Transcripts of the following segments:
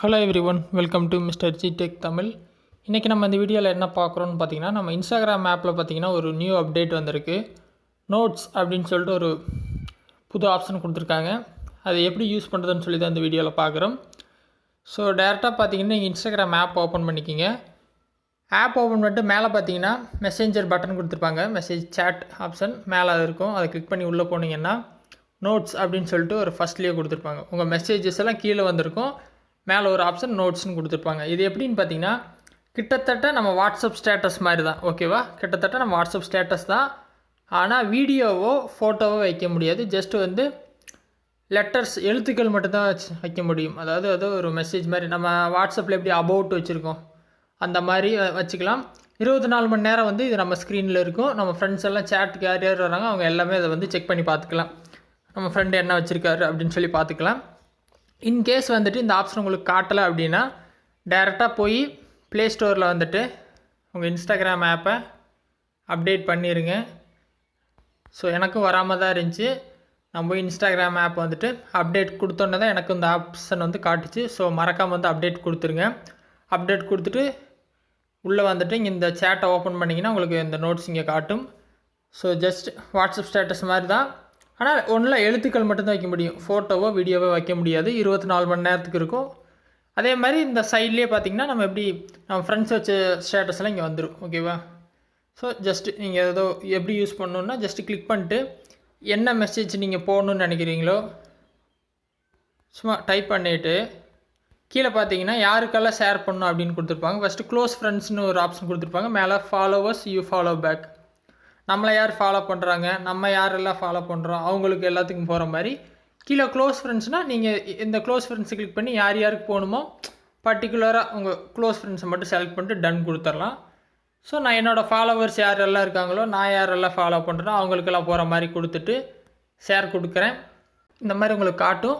Hello everyone, welcome to MR.G tech Tamil. இன்றைக்கி நம்ம இந்த வீடியோவில் என்ன பார்க்குறோன்னு பார்த்தீங்கன்னா, நம்ம இன்ஸ்டாகிராம் ஆப்பில் பார்த்தீங்கன்னா ஒரு நியூ அப்டேட் வந்திருக்கு. நோட்ஸ் அப்படின்னு சொல்லிட்டு ஒரு புது ஆப்ஷன் கொடுத்துருக்காங்க. அதை எப்படி யூஸ் பண்ணுறதுன்னு சொல்லி தான் இந்த வீடியோவில் பார்க்குறோம். ஸோ டேரெக்டாக பார்த்தீங்கன்னா நீங்கள் இன்ஸ்டாகிராம் ஆப் ஓப்பன் பண்ணிக்கிங்க. ஆப் ஓப்பன் பண்ணிட்டு மேலே பார்த்தீங்கன்னா மெசேஞ்சர் பட்டன் கொடுத்துருப்பாங்க. மெசேஜ் சேட் ஆப்ஷன் மேலே இருக்கும். அதை கிளிக் பண்ணி உள்ளே போனீங்கன்னா நோட்ஸ் அப்படின்னு சொல்லிட்டு ஒரு ஃபஸ்ட்லேயே கொடுத்துருப்பாங்க. உங்கள் மெசேஜஸ் எல்லாம் கீழே வந்திருக்கும். மேலே ஒரு ஆப்ஷன் நோட்ஸ்னு கொடுத்துருப்பாங்க. இது எப்படின்னு பார்த்தீங்கன்னா கிட்டத்தட்ட நம்ம வாட்ஸ்அப் ஸ்டேட்டஸ் மாதிரி தான். ஓகேவா, கிட்டத்தட்ட நம்ம வாட்ஸ்அப் ஸ்டேட்டஸ் தான். ஆனால் வீடியோவோ ஃபோட்டோவோ வைக்க முடியாது. ஜஸ்ட்டு வந்து லெட்டர்ஸ், எழுத்துக்கள் மட்டும்தான் வைக்க முடியும். அதாவது அது ஒரு மெசேஜ் மாதிரி நம்ம வாட்ஸ்அப்பில் எப்படி அபவுட் வச்சுருக்கோம் அந்த மாதிரி வச்சுக்கலாம். 24 மணி நேரம் வந்து இது நம்ம ஸ்க்ரீனில் இருக்கும். நம்ம ஃப்ரெண்ட்ஸ் எல்லாம் சேட்டுக்கு யார் யார் வராங்க அவங்க எல்லாமே அதை வந்து செக் பண்ணி பார்த்துக்கலாம். நம்ம ஃப்ரெண்டு என்ன வச்சுருக்காரு அப்படின்னு சொல்லி பார்த்துக்கலாம். இன்கேஸ் வந்துட்டு இந்த ஆப்ஷன் உங்களுக்கு காட்டலை அப்படின்னா டைரெக்டாக போய் ப்ளே ஸ்டோரில் வந்துட்டு உங்கள் இன்ஸ்டாகிராம் ஆப்பை அப்டேட் பண்ணிடுங்க. ஸோ எனக்கும் வராமல் தான் இருந்துச்சு. நான் போய் இன்ஸ்டாகிராம் ஆப் வந்துட்டு அப்டேட் கொடுத்தோன்னே தான் எனக்கு இந்த ஆப்ஷன் வந்து காட்டுச்சு. ஸோ மறக்காமல் வந்து அப்டேட் கொடுத்துருங்க. அப்டேட் கொடுத்துட்டு உள்ளே வந்துட்டு இங்கே இந்த சேட்டை ஓப்பன் பண்ணிங்கன்னா உங்களுக்கு இந்த நோட்ஸ் இங்கே காட்டும். ஸோ ஜஸ்ட் வாட்ஸ்அப் ஸ்டேட்டஸ் மாதிரி தான். ஆனால் ஒன்றில் எழுத்துக்கள் மட்டும்தான் வைக்க முடியும். ஃபோட்டோவோ வீடியோவோ வைக்க முடியாது. 24 மணி நேரத்துக்கு இருக்கும். அதே மாதிரி இந்த சைட்லேயே பார்த்திங்கன்னா நம்ம எப்படி நம்ம ஃப்ரெண்ட்ஸ் வச்ச ஸ்டேட்டஸ்லாம் இங்கே வந்துடும். ஓகேவா, ஸோ ஜஸ்ட்டு நீங்கள் ஏதோ எப்படி யூஸ் பண்ணணுன்னா ஜஸ்ட்டு கிளிக் பண்ணிட்டு என்ன மெசேஜ் நீங்கள் போடணுன்னு நினைக்கிறீங்களோ சும்மா டைப் பண்ணிவிட்டு கீழே பார்த்தீங்கன்னா யாருக்கெல்லாம் ஷேர் பண்ணணும் அப்படின்னு கொடுத்துருப்பாங்க. ஃபஸ்ட்டு க்ளோஸ் ஃப்ரெண்ட்ஸ்னு ஒரு ஆப்ஷன் கொடுத்துருப்பாங்க. மேலே ஃபாலோவர்ஸ் யூ ஃபாலோ பேக், நம்மளை யார் ஃபாலோ பண்ணுறாங்க, நம்ம யாரெல்லாம் ஃபாலோ பண்ணுறோம் அவங்களுக்கு எல்லாத்துக்கும் போகிற மாதிரி. கீழே க்ளோஸ் ஃப்ரெண்ட்ஸ்னால் நீங்கள் இந்த க்ளோஸ் ஃப்ரெண்ட்ஸை கிளிக் பண்ணி யார் யாருக்கு போகணுமோ பர்டிகுலராக உங்கள் க்ளோஸ் ஃப்ரெண்ட்ஸை மட்டும் செலக்ட் பண்ணிட்டு டன் கொடுத்துடலாம். ஸோ நான் என்னோடய ஃபாலோவர்ஸ் யாரெல்லாம் இருக்காங்களோ, நான் யாரெல்லாம் ஃபாலோ பண்ணுறேனோ அவங்களுக்கெல்லாம் போகிற மாதிரி கொடுத்துட்டு ஷேர் கொடுக்குறேன். இந்த மாதிரி உங்களுக்கு காட்டும்.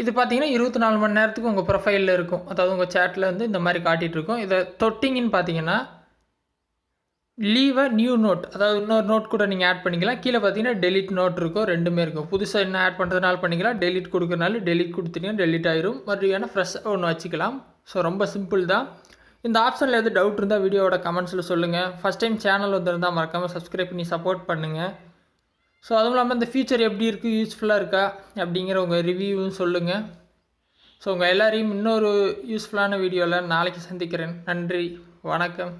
இது பார்த்தீங்கன்னா 24 மணி நேரத்துக்கு உங்கள் ப்ரொஃபைலில் இருக்கும். அதாவது உங்கள் சேட்டில் வந்து இந்த மாதிரி காட்டிகிட்ருக்கோம். இதை தொட்டிங்கன்னு பார்த்தீங்கன்னா லீவ் அ நியூ நோட், அதாவது இன்னொரு நோட் கூட நீங்கள் ஆட் பண்ணிக்கலாம். கீழே பார்த்தீங்கன்னா டெலிட் நோட் இருக்கும். ரெண்டுமே இருக்கும். புதுசாக என்ன ஆட் பண்ணுறதுனால பண்ணிக்கலாம், டெலிட் கொடுக்குறனால டெலிட் கொடுத்தீங்கன்னா டெலிட் ஆயிரும். மறுபடியும் ஃப்ரெஷ்ஷாக ஒன்று வச்சுக்கலாம். ஸோ ரொம்ப சிம்பிள் தான். இந்த ஆப்ஷனில் எது டவுட் இருந்தால் வீடியோவோட கமெண்ட்ஸில் சொல்லுங்கள். ஃபஸ்ட் டைம் சேனல் வந்திருந்தால் மறக்காமல் சப்ஸ்கிரைப் பண்ணி சப்போர்ட் பண்ணுங்கள். ஸோ அதுவும் இல்லாமல் இந்த ஃபீச்சர் எப்படி இருக்குது, யூஸ்ஃபுல்லாக இருக்கா அப்படிங்கிற உங்கள் ரிவ்யூவும் சொல்லுங்கள். ஸோ உங்கள் எல்லாரையும் இன்னொரு யூஸ்ஃபுல்லான வீடியோவில் நாளைக்கு சந்திக்கிறேன். நன்றி, வணக்கம்.